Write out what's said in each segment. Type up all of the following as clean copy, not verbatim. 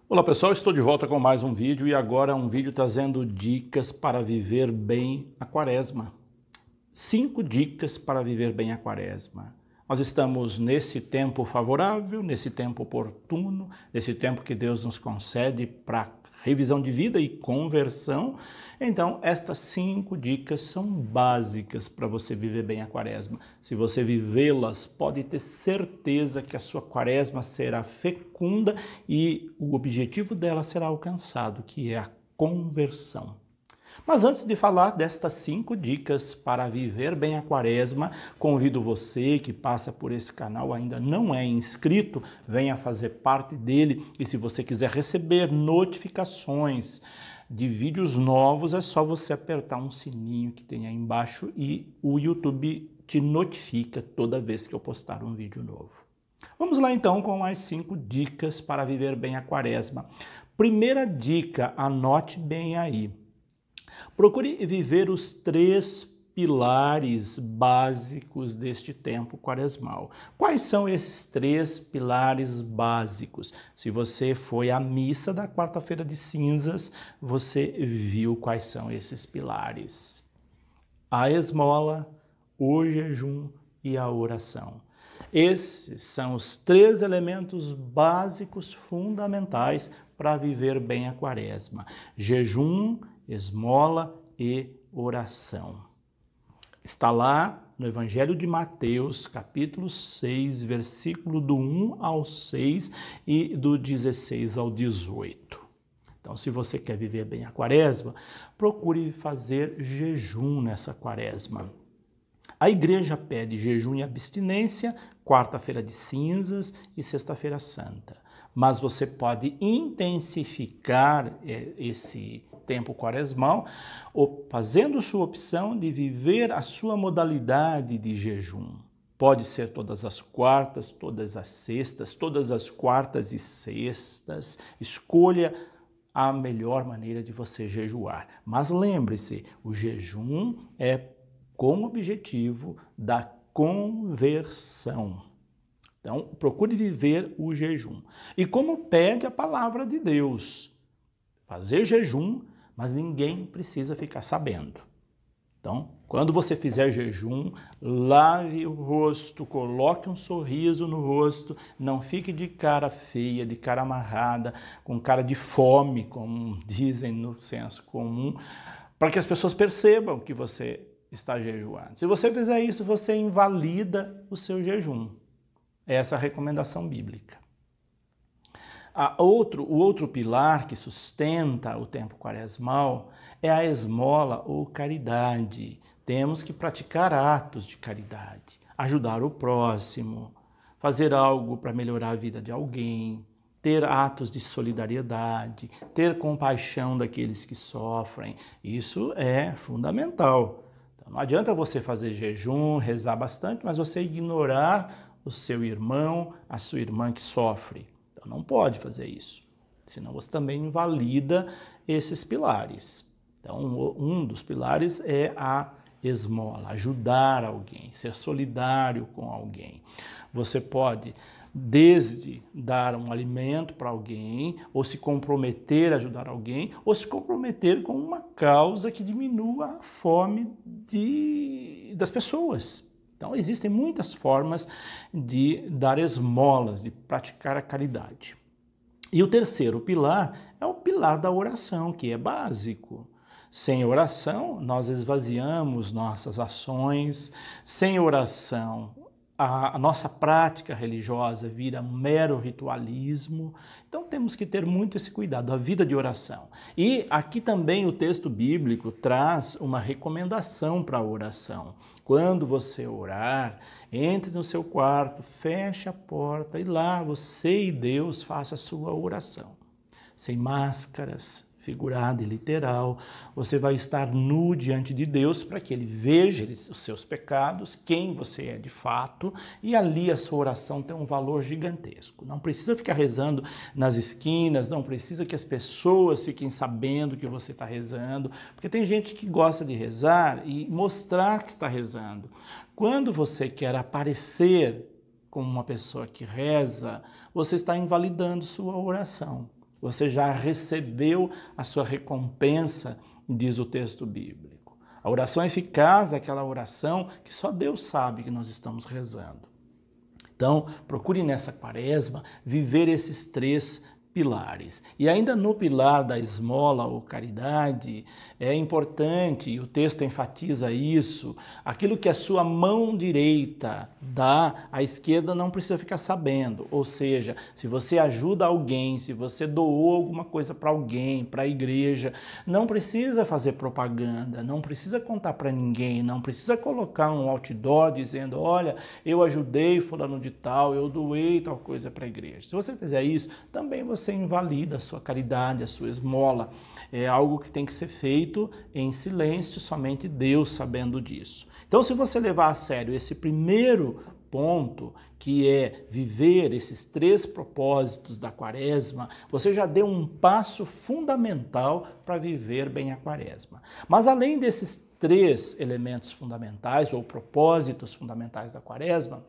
Olá pessoal, estou de volta com mais um vídeo e agora um vídeo trazendo dicas para viver bem a quaresma. 5 dicas para viver bem a quaresma. Nós estamos nesse tempo favorável, nesse tempo oportuno, nesse tempo que Deus nos concede para revisão de vida e conversão. Então, estas 5 dicas são básicas para você viver bem a quaresma. Se você vivê-las, pode ter certeza que a sua quaresma será fecunda e o objetivo dela será alcançado, que é a conversão. Mas antes de falar destas 5 dicas para viver bem a quaresma, convido você que passa por esse canal ainda não é inscrito, venha fazer parte dele e se você quiser receber notificações de vídeos novos, é só você apertar um sininho que tem aí embaixo e o YouTube te notifica toda vez que eu postar um vídeo novo. Vamos lá então com as 5 dicas para viver bem a quaresma. Primeira dica, anote bem aí. Procure viver os 3 pilares básicos deste tempo quaresmal. Quais são esses 3 pilares básicos? Se você foi à missa da quarta-feira de cinzas, você viu quais são esses pilares. A esmola, o jejum e a oração. Esses são os 3 elementos básicos fundamentais para viver bem a quaresma. Jejum, esmola e oração. Está lá no Evangelho de Mateus, capítulo 6, versículo do 1 ao 6 e do 16 ao 18. Então, se você quer viver bem a quaresma, procure fazer jejum nessa quaresma. A igreja pede jejum e abstinência, quarta-feira de cinzas e sexta-feira santa. Mas você pode intensificar esse tempo quaresmal fazendo sua opção de viver a sua modalidade de jejum. Pode ser todas as quartas, todas as sextas, todas as quartas e sextas. Escolha a melhor maneira de você jejuar. Mas lembre-se, o jejum é com o objetivo da conversão. Então, procure viver o jejum. E como pede a palavra de Deus, fazer jejum, mas ninguém precisa ficar sabendo. Então, quando você fizer jejum, lave o rosto, coloque um sorriso no rosto, não fique de cara feia, de cara amarrada, com cara de fome, como dizem no senso comum, para que as pessoas percebam que você está jejuando. Se você fizer isso, você invalida o seu jejum. Essa é a recomendação bíblica. O outro pilar que sustenta o tempo quaresmal é a esmola ou caridade. Temos que praticar atos de caridade, ajudar o próximo, fazer algo para melhorar a vida de alguém, ter atos de solidariedade, ter compaixão daqueles que sofrem. Isso é fundamental. Então, não adianta você fazer jejum, rezar bastante, mas você ignorar o seu irmão, a sua irmã que sofre. Então não pode fazer isso, senão você também invalida esses pilares. Então um dos pilares é a esmola, ajudar alguém, ser solidário com alguém. Você pode desde dar um alimento para alguém, ou se comprometer a ajudar alguém, ou se comprometer com uma causa que diminua a fome das pessoas. Então, existem muitas formas de dar esmolas, de praticar a caridade. E o terceiro pilar é o pilar da oração, que é básico. Sem oração, nós esvaziamos nossas ações. Sem oração, a nossa prática religiosa vira mero ritualismo. Então temos que ter muito esse cuidado, a vida de oração. E aqui também o texto bíblico traz uma recomendação para a oração. Quando você orar, entre no seu quarto, feche a porta e lá você e Deus façam a sua oração. Sem máscaras, figurada e literal, você vai estar nu diante de Deus para que Ele veja os seus pecados, quem você é de fato, e ali a sua oração tem um valor gigantesco. Não precisa ficar rezando nas esquinas, não precisa que as pessoas fiquem sabendo que você está rezando, porque tem gente que gosta de rezar e mostrar que está rezando. Quando você quer aparecer como uma pessoa que reza, você está invalidando sua oração. você já recebeu a sua recompensa, diz o texto bíblico. A oração eficaz é aquela oração que só Deus sabe que nós estamos rezando. Então, procure nessa quaresma viver esses 3 pilares. E ainda no pilar da esmola ou caridade, é importante, e o texto enfatiza isso, aquilo que a sua mão direita dá, a esquerda não precisa ficar sabendo. Ou seja, se você ajuda alguém, se você doou alguma coisa para alguém, para a igreja, não precisa fazer propaganda, não precisa contar para ninguém, não precisa colocar um outdoor dizendo, olha, eu ajudei fulano de tal, eu doei tal coisa para a igreja. Se você fizer isso, também você invalida a sua caridade, a sua esmola. É algo que tem que ser feito em silêncio, somente Deus sabendo disso. Então, se você levar a sério esse primeiro ponto, que é viver esses 3 propósitos da quaresma, você já deu um passo fundamental para viver bem a quaresma. Mas além desses 3 elementos fundamentais, ou propósitos fundamentais da quaresma,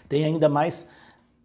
tem ainda mais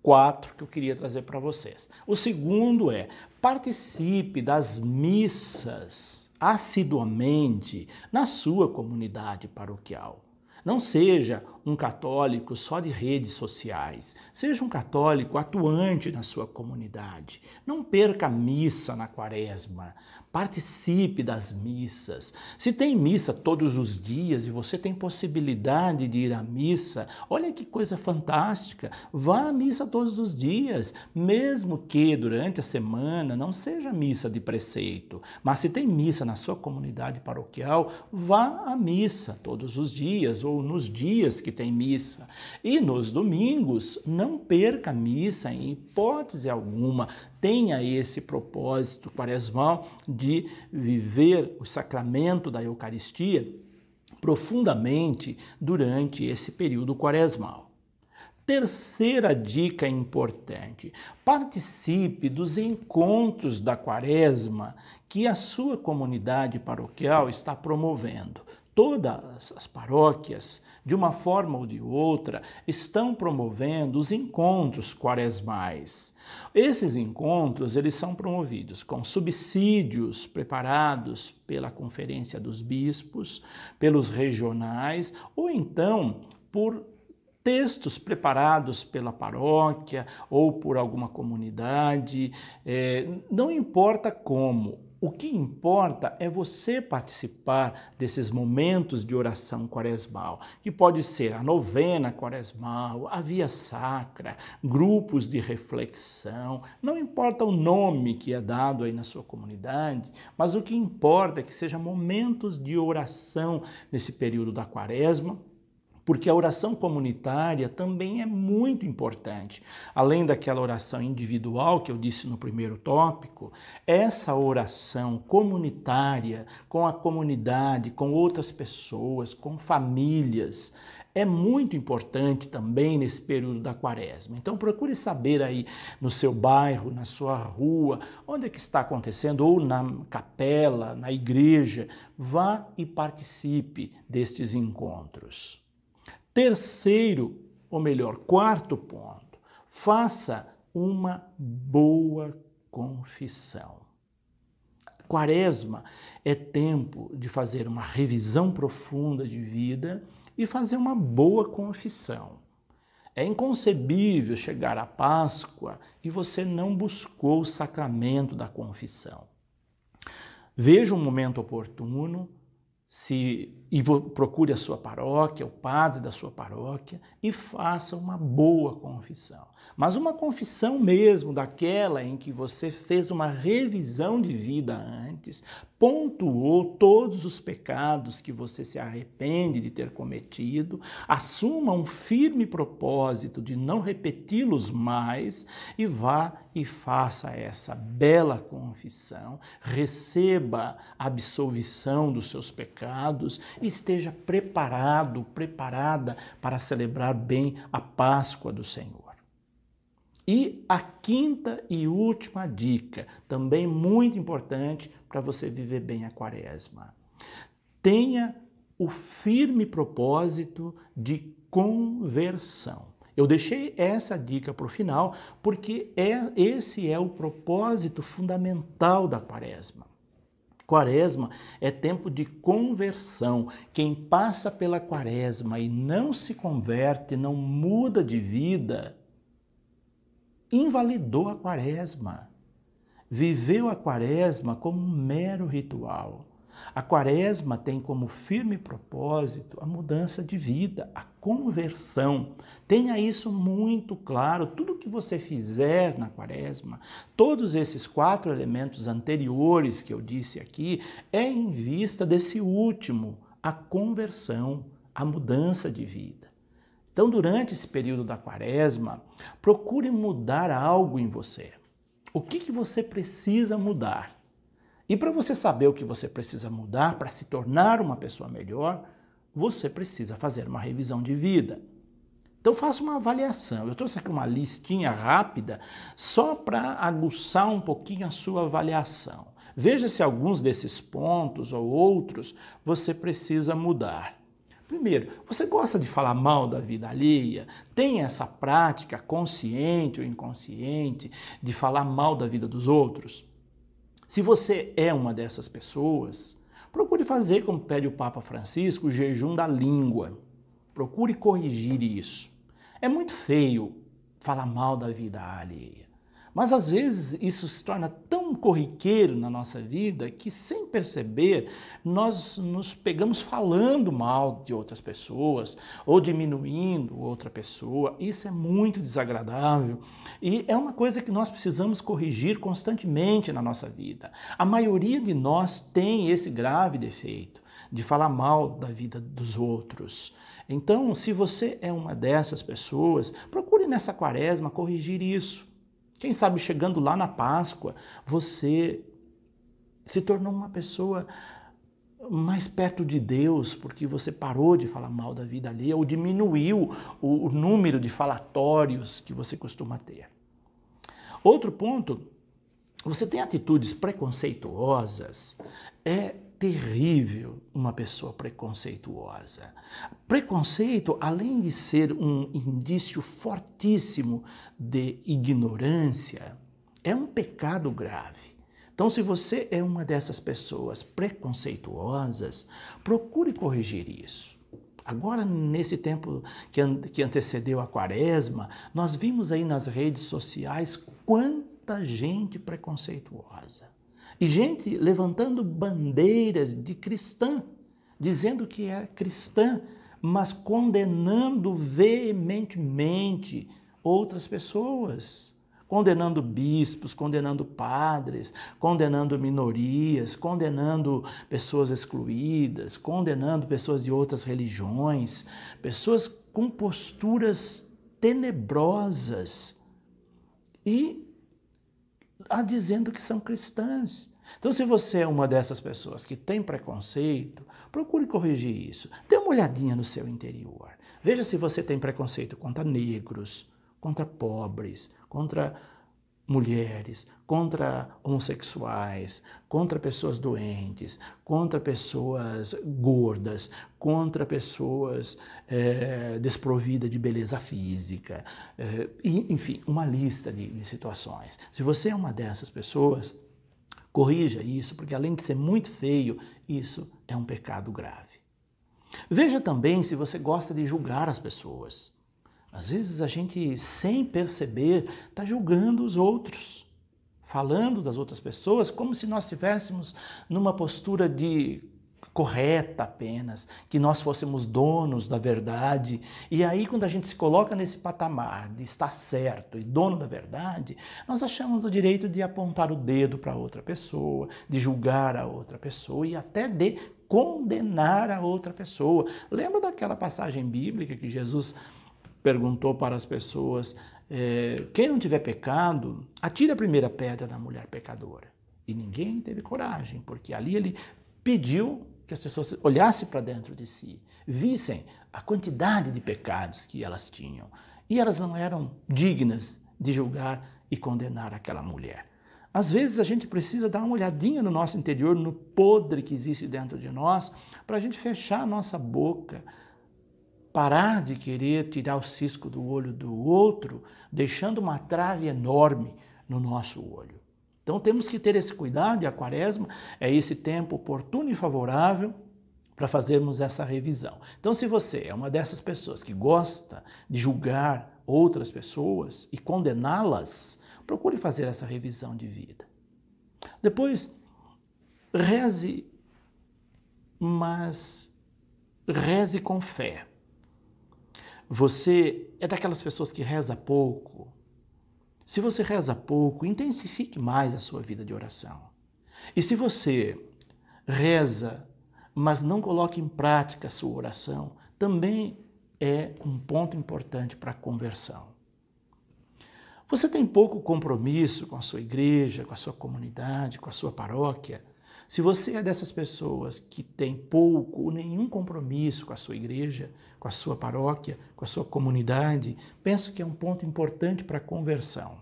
4 que eu queria trazer para vocês. O segundo é, participe das missas assiduamente na sua comunidade paroquial. Não seja um católico só de redes sociais, seja um católico atuante na sua comunidade. Não perca a missa na quaresma, participe das missas. Se tem missa todos os dias e você tem possibilidade de ir à missa, olha que coisa fantástica, vá à missa todos os dias, mesmo que durante a semana não seja missa de preceito, mas se tem missa na sua comunidade paroquial, vá à missa todos os dias ou nos dias que tem missa. E nos domingos, não perca a missa em hipótese alguma. Tenha esse propósito quaresmal de viver o sacramento da Eucaristia profundamente durante esse período quaresmal. Terceira dica importante, participe dos encontros da quaresma que a sua comunidade paroquial está promovendo. Todas as paróquias, de uma forma ou de outra, estão promovendo os encontros quaresmais. Esses encontros, eles são promovidos com subsídios preparados pela Conferência dos Bispos, pelos regionais, ou então por textos preparados pela paróquia ou por alguma comunidade, não importa como. O que importa é você participar desses momentos de oração quaresmal, que pode ser a novena quaresmal, a via sacra, grupos de reflexão, não importa o nome que é dado aí na sua comunidade, mas o que importa é que sejam momentos de oração nesse período da quaresma, porque a oração comunitária também é muito importante. Além daquela oração individual que eu disse no primeiro tópico, essa oração comunitária com a comunidade, com outras pessoas, com famílias, é muito importante também nesse período da quaresma. Então procure saber aí no seu bairro, na sua rua, onde é que está acontecendo, ou na capela, na igreja, vá e participe destes encontros. Terceiro, ou melhor, quarto ponto, faça uma boa confissão. Quaresma é tempo de fazer uma revisão profunda de vida e fazer uma boa confissão. É inconcebível chegar à Páscoa e você não buscou o sacramento da confissão. Veja um momento oportuno, procure a sua paróquia, o padre da sua paróquia e faça uma boa confissão. Mas uma confissão mesmo, daquela em que você fez uma revisão de vida antes, pontuou todos os pecados que você se arrepende de ter cometido, assuma um firme propósito de não repeti-los mais e vá e faça essa bela confissão, receba a absolvição dos seus pecados e esteja preparado, preparada para celebrar bem a Páscoa do Senhor. E a quinta e última dica, também muito importante para você viver bem a quaresma. Tenha o firme propósito de conversão. Eu deixei essa dica para o final porque esse é o propósito fundamental da Quaresma. Quaresma é tempo de conversão. Quem passa pela Quaresma e não se converte, não muda de vida, invalidou a Quaresma. Viveu a Quaresma como um mero ritual. A Quaresma tem como firme propósito a mudança de vida, a conversão. Tenha isso muito claro. Tudo que você fizer na Quaresma, todos esses 4 elementos anteriores que eu disse aqui, é em vista desse último, a conversão, a mudança de vida. Então, durante esse período da Quaresma, procure mudar algo em você. O que você precisa mudar? E para você saber o que você precisa mudar para se tornar uma pessoa melhor, você precisa fazer uma revisão de vida. Então faça uma avaliação. Eu trouxe aqui uma listinha rápida só para aguçar um pouquinho a sua avaliação. Veja se alguns desses pontos ou outros você precisa mudar. Primeiro, você gosta de falar mal da vida alheia? Tem essa prática consciente ou inconsciente de falar mal da vida dos outros? Se você é uma dessas pessoas, procure fazer, como pede o Papa Francisco, o jejum da língua. Procure corrigir isso. É muito feio falar mal da vida alheia, mas às vezes isso se torna tão corriqueiro na nossa vida que, sem perceber, nós nos pegamos falando mal de outras pessoas ou diminuindo outra pessoa. Isso é muito desagradável e é uma coisa que nós precisamos corrigir constantemente na nossa vida. A maioria de nós tem esse grave defeito de falar mal da vida dos outros. Então, se você é uma dessas pessoas, procure nessa Quaresma corrigir isso. Quem sabe chegando lá na Páscoa, você se tornou uma pessoa mais perto de Deus, porque você parou de falar mal da vida alheia ou diminuiu o número de falatórios que você costuma ter. Outro ponto, você tem atitudes preconceituosas. É terrível uma pessoa preconceituosa. Preconceito, além de ser um indício fortíssimo de ignorância, é um pecado grave. Então, se você é uma dessas pessoas preconceituosas, procure corrigir isso. Agora, nesse tempo que antecedeu a Quaresma, nós vimos aí nas redes sociais quanta gente preconceituosa. E gente levantando bandeiras de cristã, dizendo que é cristã, mas condenando veementemente outras pessoas. Condenando bispos, condenando padres, condenando minorias, condenando pessoas excluídas, condenando pessoas de outras religiões, pessoas com posturas tenebrosas e dizendo que são cristãs. Então, se você é uma dessas pessoas que tem preconceito, procure corrigir isso. Dê uma olhadinha no seu interior. Veja se você tem preconceito contra negros, contra pobres, contra mulheres, contra homossexuais, contra pessoas doentes, contra pessoas gordas, contra pessoas desprovidas de beleza física, enfim, uma lista de situações. Se você é uma dessas pessoas, corrija isso, porque além de ser muito feio, isso é um pecado grave. Veja também se você gosta de julgar as pessoas. Às vezes a gente, sem perceber, está julgando os outros, falando das outras pessoas como se nós estivéssemos numa postura de correta apenas, que nós fôssemos donos da verdade. E aí, quando a gente se coloca nesse patamar de estar certo e dono da verdade, nós achamos o direito de apontar o dedo para outra pessoa, de julgar a outra pessoa e até de condenar a outra pessoa. Lembra daquela passagem bíblica que Jesus perguntou para as pessoas, quem não tiver pecado, atire a primeira pedra na mulher pecadora. E ninguém teve coragem, porque ali ele pediu que as pessoas olhassem para dentro de si, vissem a quantidade de pecados que elas tinham. E elas não eram dignas de julgar e condenar aquela mulher. Às vezes a gente precisa dar uma olhadinha no nosso interior, no podre que existe dentro de nós, para a gente fechar a nossa boca parar de querer tirar o cisco do olho do outro, deixando uma trave enorme no nosso olho. Então temos que ter esse cuidado, e a quaresma é esse tempo oportuno e favorável para fazermos essa revisão. Então, se você é uma dessas pessoas que gosta de julgar outras pessoas e condená-las, procure fazer essa revisão de vida. Depois, reze, mas reze com fé. Você é daquelas pessoas que reza pouco? Se você reza pouco, intensifique mais a sua vida de oração. E se você reza, mas não coloca em prática a sua oração, também é um ponto importante para a conversão. Você tem pouco compromisso com a sua igreja, com a sua comunidade, com a sua paróquia? Se você é dessas pessoas que tem pouco ou nenhum compromisso com a sua igreja, com a sua paróquia, com a sua comunidade, penso que é um ponto importante para a conversão.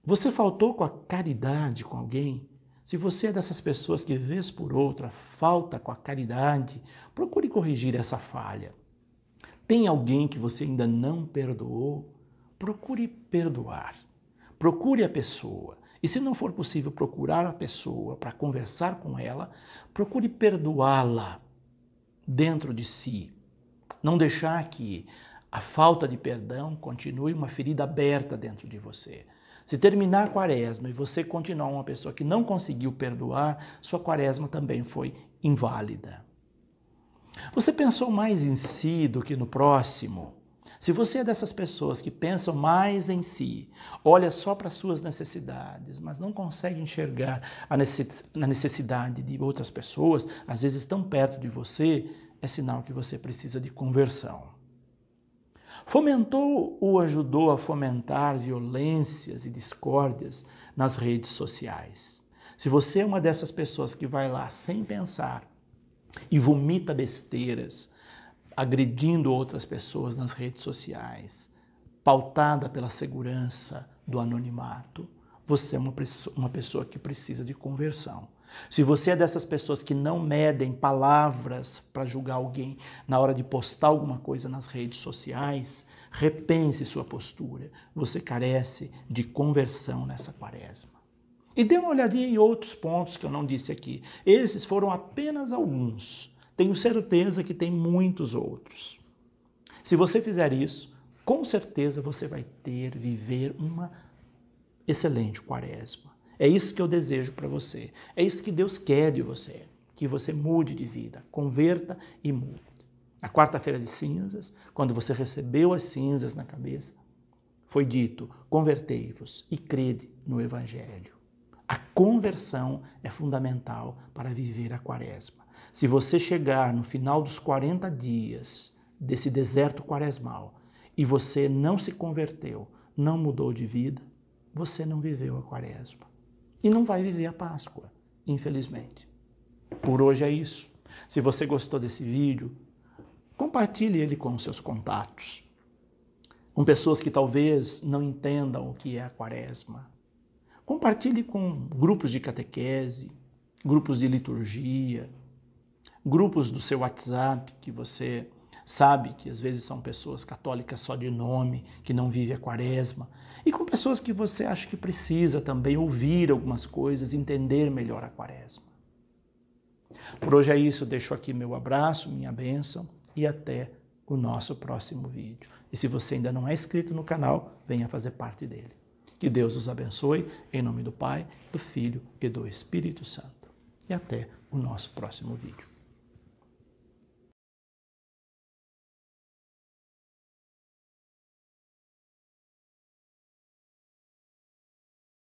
Você faltou com a caridade com alguém? Se você é dessas pessoas que, vez por outra, falta com a caridade, procure corrigir essa falha. Tem alguém que você ainda não perdoou? Procure perdoar. Procure a pessoa. E se não for possível procurar a pessoa para conversar com ela, procure perdoá-la dentro de si. Não deixar que a falta de perdão continue uma ferida aberta dentro de você. Se terminar a quaresma e você continuar uma pessoa que não conseguiu perdoar, sua quaresma também foi inválida. Você pensou mais em si do que no próximo? Se você é dessas pessoas que pensam mais em si, olha só para as suas necessidades, mas não consegue enxergar a necessidade de outras pessoas, às vezes tão perto de você, é sinal que você precisa de conversão. Fomentou ou ajudou a fomentar violências e discórdias nas redes sociais? Se você é uma dessas pessoas que vai lá sem pensar e vomita besteiras, agredindo outras pessoas nas redes sociais, pautada pela segurança do anonimato, você é uma pessoa que precisa de conversão. Se você é dessas pessoas que não medem palavras para julgar alguém na hora de postar alguma coisa nas redes sociais, repense sua postura. Você carece de conversão nessa quaresma. E dê uma olhadinha em outros pontos que eu não disse aqui. Esses foram apenas alguns. Tenho certeza que tem muitos outros. Se você fizer isso, com certeza você vai viver uma excelente quaresma. É isso que eu desejo para você. É isso que Deus quer de você. Que você mude de vida, converta e mude. Na quarta-feira de cinzas, quando você recebeu as cinzas na cabeça, foi dito: convertei-vos e crede no Evangelho. A conversão é fundamental para viver a quaresma. Se você chegar no final dos 40 dias desse deserto quaresmal e você não se converteu, não mudou de vida, você não viveu a quaresma. E não vai viver a Páscoa, infelizmente. Por hoje é isso. Se você gostou desse vídeo, compartilhe ele com seus contatos, com pessoas que talvez não entendam o que é a quaresma. Compartilhe com grupos de catequese, grupos de liturgia, grupos do seu WhatsApp, que você sabe que às vezes são pessoas católicas só de nome, que não vivem a quaresma, e com pessoas que você acha que precisa também ouvir algumas coisas, entender melhor a quaresma. Por hoje é isso, deixo aqui meu abraço, minha bênção e até o nosso próximo vídeo. E se você ainda não é inscrito no canal, venha fazer parte dele. Que Deus os abençoe, em nome do Pai, do Filho e do Espírito Santo. E até o nosso próximo vídeo.